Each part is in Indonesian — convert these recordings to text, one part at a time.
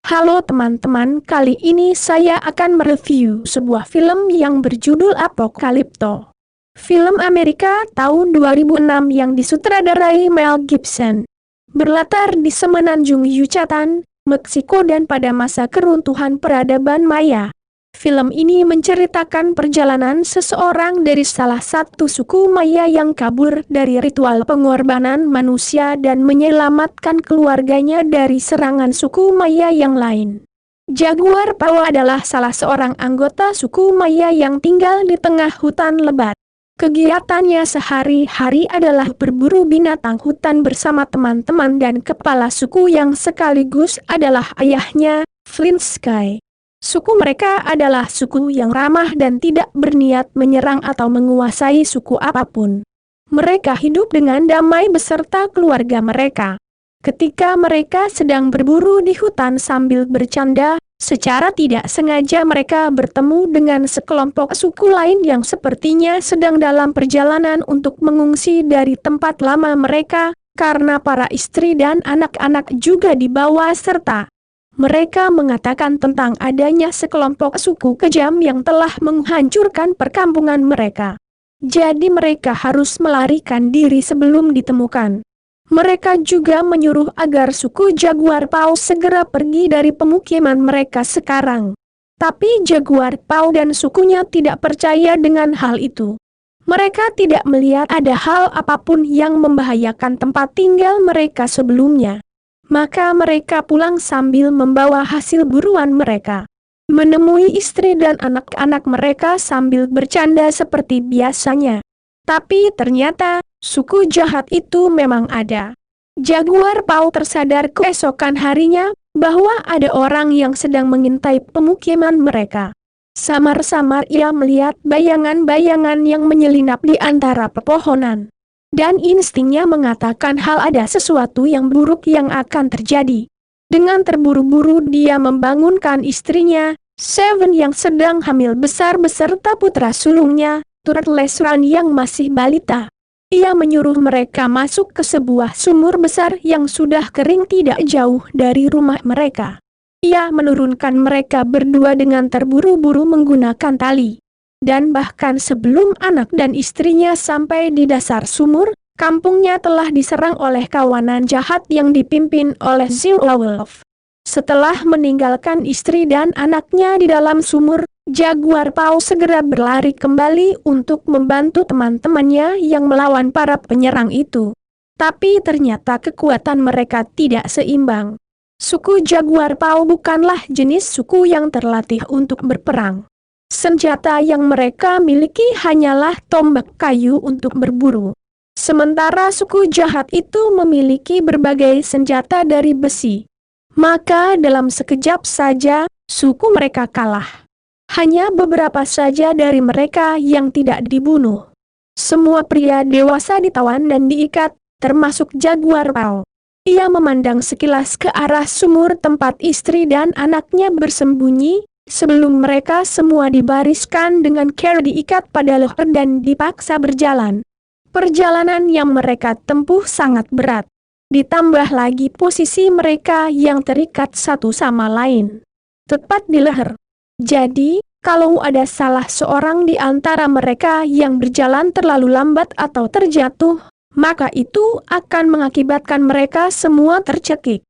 Halo teman-teman, kali ini saya akan mereview sebuah film yang berjudul Apocalypto. Film Amerika tahun 2006 yang disutradarai Mel Gibson. Berlatar di Semenanjung Yucatan, Meksiko dan pada masa keruntuhan peradaban Maya. Film ini menceritakan perjalanan seseorang dari salah satu suku Maya yang kabur dari ritual pengorbanan manusia dan menyelamatkan keluarganya dari serangan suku Maya yang lain. Jaguar Paw adalah salah seorang anggota suku Maya yang tinggal di tengah hutan lebat. Kegiatannya sehari-hari adalah berburu binatang hutan bersama teman-teman dan kepala suku yang sekaligus adalah ayahnya, Flint Sky. Suku mereka adalah suku yang ramah dan tidak berniat menyerang atau menguasai suku apapun. Mereka hidup dengan damai beserta keluarga mereka. Ketika mereka sedang berburu di hutan sambil bercanda, secara tidak sengaja mereka bertemu dengan sekelompok suku lain yang sepertinya sedang dalam perjalanan untuk mengungsi dari tempat lama mereka, karena para istri dan anak-anak juga dibawa serta. Mereka mengatakan tentang adanya sekelompok suku kejam yang telah menghancurkan perkampungan mereka. Jadi mereka harus melarikan diri sebelum ditemukan. Mereka juga menyuruh agar suku Jaguar Paw segera pergi dari pemukiman mereka sekarang. Tapi Jaguar Paw dan sukunya tidak percaya dengan hal itu. Mereka tidak melihat ada hal apapun yang membahayakan tempat tinggal mereka sebelumnya. Maka mereka pulang sambil membawa hasil buruan mereka. Menemui istri dan anak-anak mereka sambil bercanda seperti biasanya. Tapi ternyata, suku jahat itu memang ada. Jaguar Paw tersadar keesokan harinya, bahwa ada orang yang sedang mengintai pemukiman mereka. Samar-samar ia melihat bayangan-bayangan yang menyelinap di antara pepohonan. Dan instingnya mengatakan hal ada sesuatu yang buruk yang akan terjadi. Dengan terburu-buru dia membangunkan istrinya, Seven yang sedang hamil besar beserta putra sulungnya, Turtles Run yang masih balita. Ia menyuruh mereka masuk ke sebuah sumur besar yang sudah kering tidak jauh dari rumah mereka. Ia menurunkan mereka berdua dengan terburu-buru menggunakan tali. Dan bahkan sebelum anak dan istrinya sampai di dasar sumur, kampungnya telah diserang oleh kawanan jahat yang dipimpin oleh Zero Wolf. Setelah meninggalkan istri dan anaknya di dalam sumur, Jaguar Paw segera berlari kembali untuk membantu teman-temannya yang melawan para penyerang itu. Tapi ternyata kekuatan mereka tidak seimbang. Suku Jaguar Paw bukanlah jenis suku yang terlatih untuk berperang. Senjata yang mereka miliki hanyalah tombak kayu untuk berburu. Sementara suku jahat itu memiliki berbagai senjata dari besi. Maka dalam sekejap saja, suku mereka kalah. Hanya beberapa saja dari mereka yang tidak dibunuh. Semua pria dewasa ditawan dan diikat, termasuk Jaguar Paw. Ia memandang sekilas ke arah sumur tempat istri dan anaknya bersembunyi, sebelum mereka semua dibariskan dengan cara diikat pada leher dan dipaksa berjalan. Perjalanan yang mereka tempuh sangat berat. Ditambah lagi posisi mereka yang terikat satu sama lain. Tepat di leher. Jadi, kalau ada salah seorang di antara mereka yang berjalan terlalu lambat atau terjatuh, maka itu akan mengakibatkan mereka semua tercekik.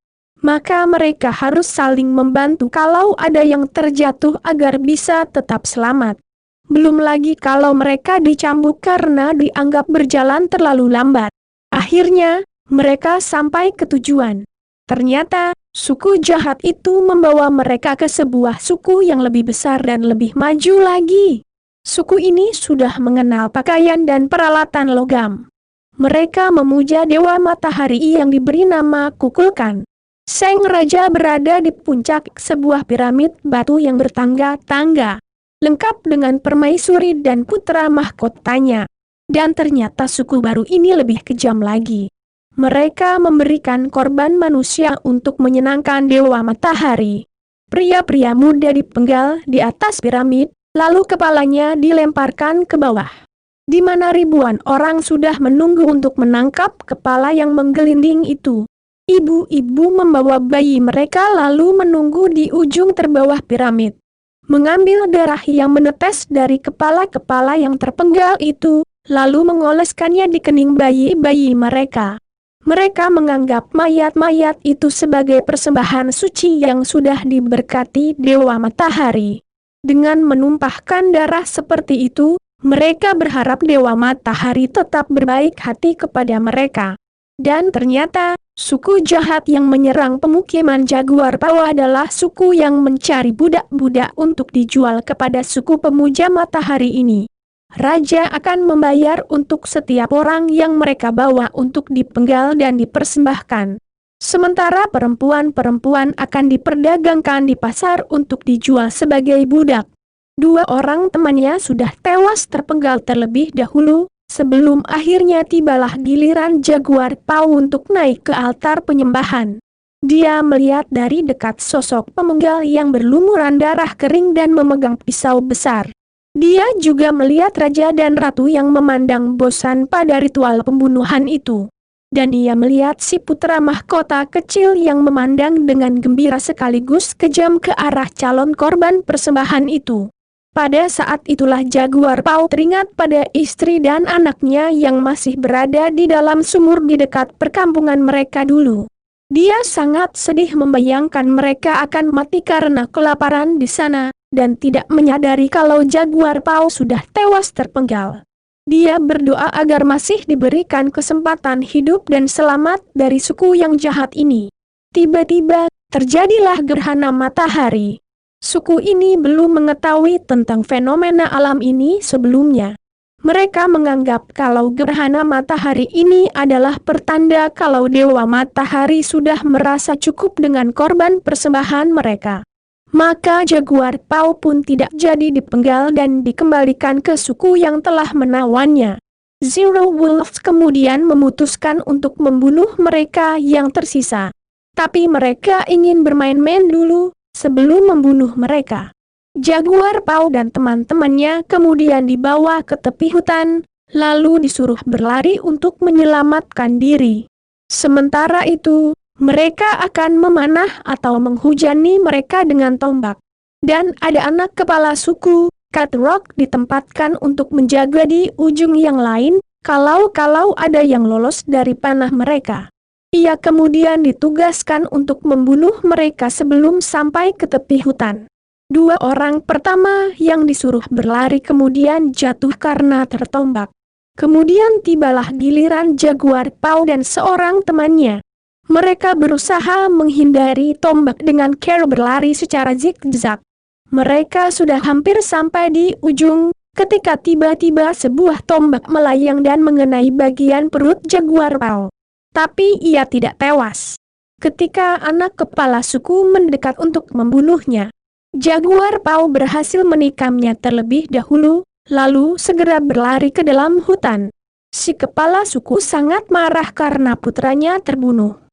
Maka mereka harus saling membantu kalau ada yang terjatuh agar bisa tetap selamat. Belum lagi kalau mereka dicambuk karena dianggap berjalan terlalu lambat. Akhirnya, mereka sampai ke tujuan. Ternyata, suku jahat itu membawa mereka ke sebuah suku yang lebih besar dan lebih maju lagi. Suku ini sudah mengenal pakaian dan peralatan logam. Mereka memuja Dewa Matahari yang diberi nama Kukulkan. Sang Raja berada di puncak sebuah piramid batu yang bertangga-tangga, lengkap dengan permaisuri dan putra mahkotanya. Dan ternyata suku baru ini lebih kejam lagi. Mereka memberikan korban manusia untuk menyenangkan Dewa Matahari. Pria-pria muda dipenggal di atas piramid, lalu kepalanya dilemparkan ke bawah. Di mana ribuan orang sudah menunggu untuk menangkap kepala yang menggelinding itu. Ibu-ibu membawa bayi mereka lalu menunggu di ujung terbawah piramid. Mengambil darah yang menetes dari kepala-kepala yang terpenggal itu, lalu mengoleskannya di kening bayi-bayi mereka. Mereka menganggap mayat-mayat itu sebagai persembahan suci yang sudah diberkati Dewa Matahari. Dengan menumpahkan darah seperti itu, mereka berharap Dewa Matahari tetap berbaik hati kepada mereka. Dan ternyata, suku jahat yang menyerang pemukiman Jaguar Pau adalah suku yang mencari budak-budak untuk dijual kepada suku pemuja matahari ini. Raja akan membayar untuk setiap orang yang mereka bawa untuk dipenggal dan dipersembahkan. Sementara perempuan-perempuan akan diperdagangkan di pasar untuk dijual sebagai budak. 2 orang temannya sudah tewas terpenggal terlebih dahulu, sebelum akhirnya tibalah giliran Jaguar Pau untuk naik ke altar penyembahan. Dia melihat dari dekat sosok pemenggal yang berlumuran darah kering dan memegang pisau besar. Dia juga melihat raja dan ratu yang memandang bosan pada ritual pembunuhan itu. Dan ia melihat si putra mahkota kecil yang memandang dengan gembira sekaligus kejam ke arah calon korban persembahan itu. Pada saat itulah Jaguar Pau teringat pada istri dan anaknya yang masih berada di dalam sumur di dekat perkampungan mereka dulu. Dia sangat sedih membayangkan mereka akan mati karena kelaparan di sana, dan tidak menyadari kalau Jaguar Pau sudah tewas terpenggal. Dia berdoa agar masih diberikan kesempatan hidup dan selamat dari suku yang jahat ini. Tiba-tiba, terjadilah gerhana matahari. Suku ini belum mengetahui tentang fenomena alam ini sebelumnya. Mereka menganggap kalau gerhana matahari ini adalah pertanda kalau Dewa Matahari sudah merasa cukup dengan korban persembahan mereka. Maka Jaguar Pau pun tidak jadi dipenggal dan dikembalikan ke suku yang telah menawannya. Zero Wolves kemudian memutuskan untuk membunuh mereka yang tersisa. Tapi mereka ingin bermain-main dulu sebelum membunuh mereka. Jaguar Pau dan teman-temannya kemudian dibawa ke tepi hutan, lalu disuruh berlari untuk menyelamatkan diri. Sementara itu, mereka akan memanah atau menghujani mereka dengan tombak. Dan ada anak kepala suku, Cat Rock ditempatkan untuk menjaga di ujung yang lain, kalau ada yang lolos dari panah mereka. Ia kemudian ditugaskan untuk membunuh mereka sebelum sampai ke tepi hutan. 2 orang pertama yang disuruh berlari kemudian jatuh karena tertombak. Kemudian tibalah giliran Jaguar Pau dan seorang temannya. Mereka berusaha menghindari tombak dengan cara berlari secara zigzag. Mereka sudah hampir sampai di ujung, ketika tiba-tiba sebuah tombak melayang dan mengenai bagian perut Jaguar Pau. Tapi ia tidak tewas. Ketika anak kepala suku mendekat untuk membunuhnya, Jaguar Pau berhasil menikamnya terlebih dahulu, lalu segera berlari ke dalam hutan. Si kepala suku sangat marah karena putranya terbunuh.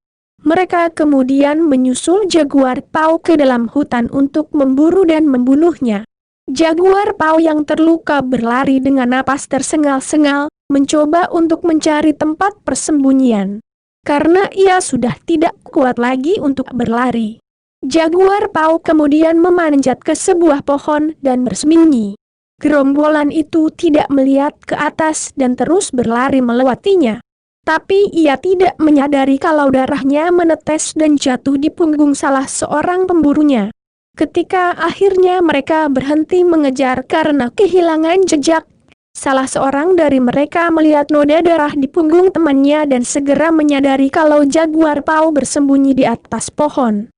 Mereka kemudian menyusul Jaguar Pau ke dalam hutan untuk memburu dan membunuhnya. Jaguar Pau yang terluka berlari dengan napas tersengal-sengal, mencoba untuk mencari tempat persembunyian. Karena ia sudah tidak kuat lagi untuk berlari. Jaguar Pau kemudian memanjat ke sebuah pohon dan bersembunyi. Gerombolan itu tidak melihat ke atas dan terus berlari melewatinya. Tapi ia tidak menyadari kalau darahnya menetes dan jatuh di punggung salah seorang pemburunya. Ketika akhirnya mereka berhenti mengejar karena kehilangan jejak, salah seorang dari mereka melihat noda darah di punggung temannya dan segera menyadari kalau Jaguar Pau bersembunyi di atas pohon.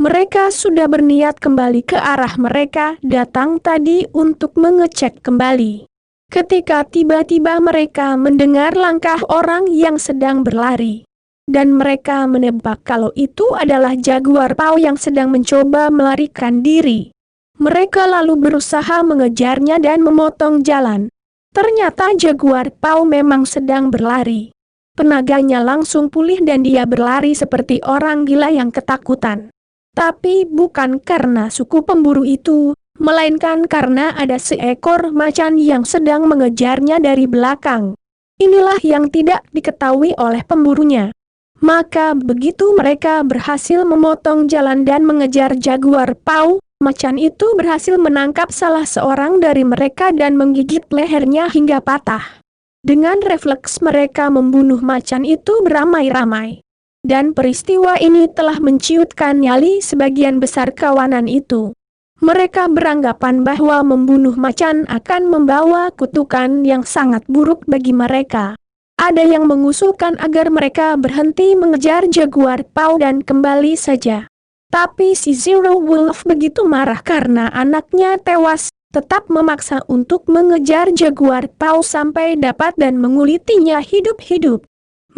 Mereka sudah berniat kembali ke arah mereka datang tadi untuk mengecek kembali. Ketika tiba-tiba mereka mendengar langkah orang yang sedang berlari. Dan mereka menebak kalau itu adalah Jaguar Pau yang sedang mencoba melarikan diri. Mereka lalu berusaha mengejarnya dan memotong jalan. Ternyata Jaguar Pau memang sedang berlari. Tenaganya langsung pulih dan dia berlari seperti orang gila yang ketakutan. Tapi bukan karena suku pemburu itu, melainkan karena ada seekor macan yang sedang mengejarnya dari belakang. Inilah yang tidak diketahui oleh pemburunya. Maka begitu mereka berhasil memotong jalan dan mengejar Jaguar Paw, macan itu berhasil menangkap salah seorang dari mereka dan menggigit lehernya hingga patah. Dengan refleks mereka membunuh macan itu beramai-ramai. Dan peristiwa ini telah menciutkan nyali sebagian besar kawanan itu. Mereka beranggapan bahwa membunuh macan akan membawa kutukan yang sangat buruk bagi mereka. Ada yang mengusulkan agar mereka berhenti mengejar Jaguar Paw dan kembali saja. Tapi si Zero Wolf begitu marah karena anaknya tewas, tetap memaksa untuk mengejar Jaguar Paw sampai dapat dan mengulitinya hidup-hidup.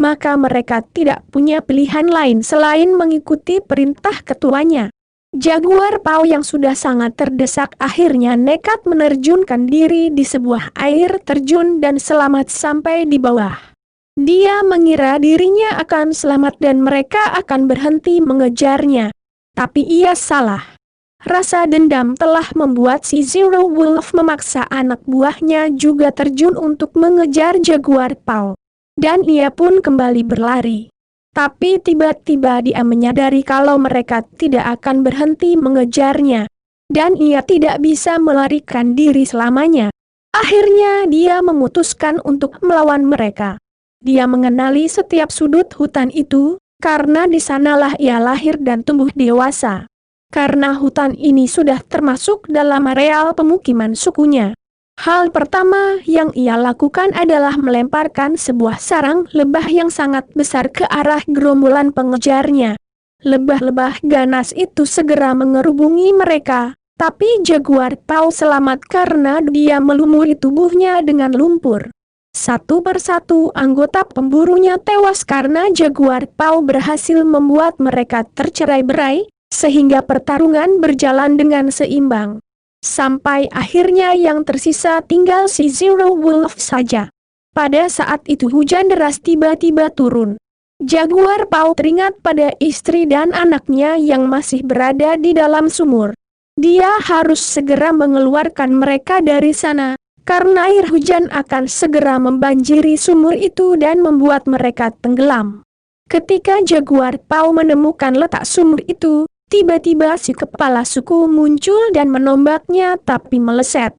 Maka mereka tidak punya pilihan lain selain mengikuti perintah ketuanya. Jaguar Paw yang sudah sangat terdesak akhirnya nekat menerjunkan diri di sebuah air terjun dan selamat sampai di bawah. Dia mengira dirinya akan selamat dan mereka akan berhenti mengejarnya. Tapi ia salah. Rasa dendam telah membuat si Zero Wolf memaksa anak buahnya juga terjun untuk mengejar Jaguar Paw. Dan ia pun kembali berlari. Tapi tiba-tiba dia menyadari kalau mereka tidak akan berhenti mengejarnya. Dan ia tidak bisa melarikan diri selamanya. Akhirnya dia memutuskan untuk melawan mereka. Dia mengenali setiap sudut hutan itu, karena di sanalah ia lahir dan tumbuh dewasa. Karena hutan ini sudah termasuk dalam areal pemukiman sukunya. Hal pertama yang ia lakukan adalah melemparkan sebuah sarang lebah yang sangat besar ke arah gerombolan pengejarnya. Lebah-lebah ganas itu segera mengerubungi mereka, tapi Jaguar Paw selamat karena dia melumuri tubuhnya dengan lumpur. Satu persatu anggota pemburunya tewas karena Jaguar Paw berhasil membuat mereka tercerai-berai, sehingga pertarungan berjalan dengan seimbang. Sampai akhirnya yang tersisa tinggal si Zero Wolf saja. Pada saat itu hujan deras tiba-tiba turun. Jaguar Paw teringat pada istri dan anaknya yang masih berada di dalam sumur. Dia harus segera mengeluarkan mereka dari sana. Karena air hujan akan segera membanjiri sumur itu dan membuat mereka tenggelam. Ketika Jaguar Paw menemukan letak sumur itu, tiba-tiba si kepala suku muncul dan menombaknya tapi meleset.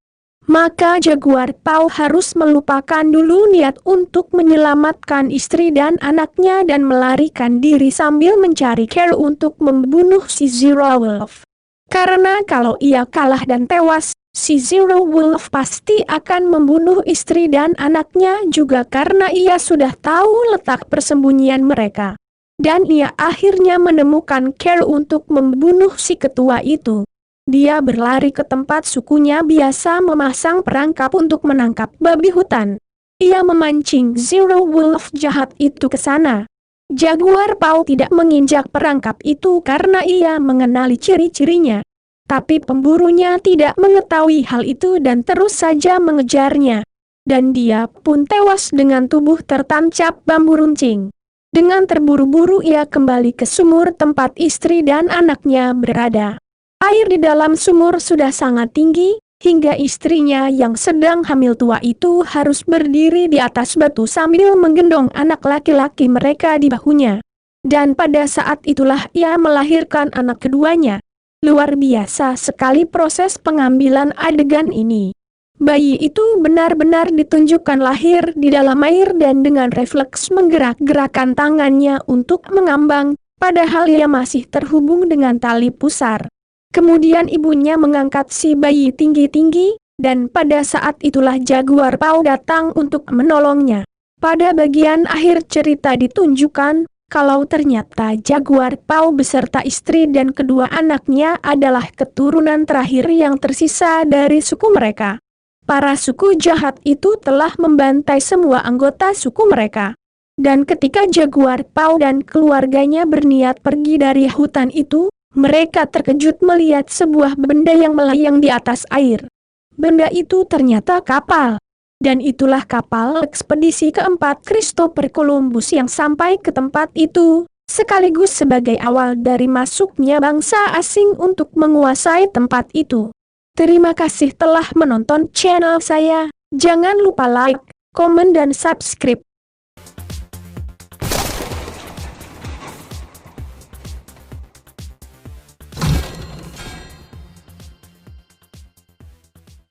Maka Jaguar Paw harus melupakan dulu niat untuk menyelamatkan istri dan anaknya dan melarikan diri sambil mencari cara untuk membunuh si Zero Wolf. Karena kalau ia kalah dan tewas, si Zero Wolf pasti akan membunuh istri dan anaknya juga karena ia sudah tahu letak persembunyian mereka. Dan ia akhirnya menemukan cara untuk membunuh si ketua itu. Dia berlari ke tempat sukunya biasa memasang perangkap untuk menangkap babi hutan. Ia memancing Zero Wolf jahat itu ke sana. Jaguar Paw tidak menginjak perangkap itu karena ia mengenali ciri-cirinya. Tapi pemburunya tidak mengetahui hal itu dan terus saja mengejarnya. Dan dia pun tewas dengan tubuh tertancap bambu runcing. Dengan terburu-buru ia kembali ke sumur tempat istri dan anaknya berada. Air di dalam sumur sudah sangat tinggi, hingga istrinya yang sedang hamil tua itu harus berdiri di atas batu sambil menggendong anak laki-laki mereka di bahunya. Dan pada saat itulah ia melahirkan anak keduanya. Luar biasa sekali proses pengambilan adegan ini. Bayi itu benar-benar ditunjukkan lahir di dalam air dan dengan refleks menggerak-gerakkan tangannya untuk mengambang, padahal ia masih terhubung dengan tali pusar. Kemudian ibunya mengangkat si bayi tinggi-tinggi, dan pada saat itulah Jaguar Paw datang untuk menolongnya. Pada bagian akhir cerita ditunjukkan, kalau ternyata Jaguar Paw beserta istri dan kedua anaknya adalah keturunan terakhir yang tersisa dari suku mereka. Para suku jahat itu telah membantai semua anggota suku mereka. Dan ketika Jaguar Paw dan keluarganya berniat pergi dari hutan itu, mereka terkejut melihat sebuah benda yang melayang di atas air. Benda itu ternyata kapal. Dan itulah kapal ekspedisi keempat Christopher Columbus yang sampai ke tempat itu, sekaligus sebagai awal dari masuknya bangsa asing untuk menguasai tempat itu. Terima kasih telah menonton channel saya. Jangan lupa like, komen dan subscribe.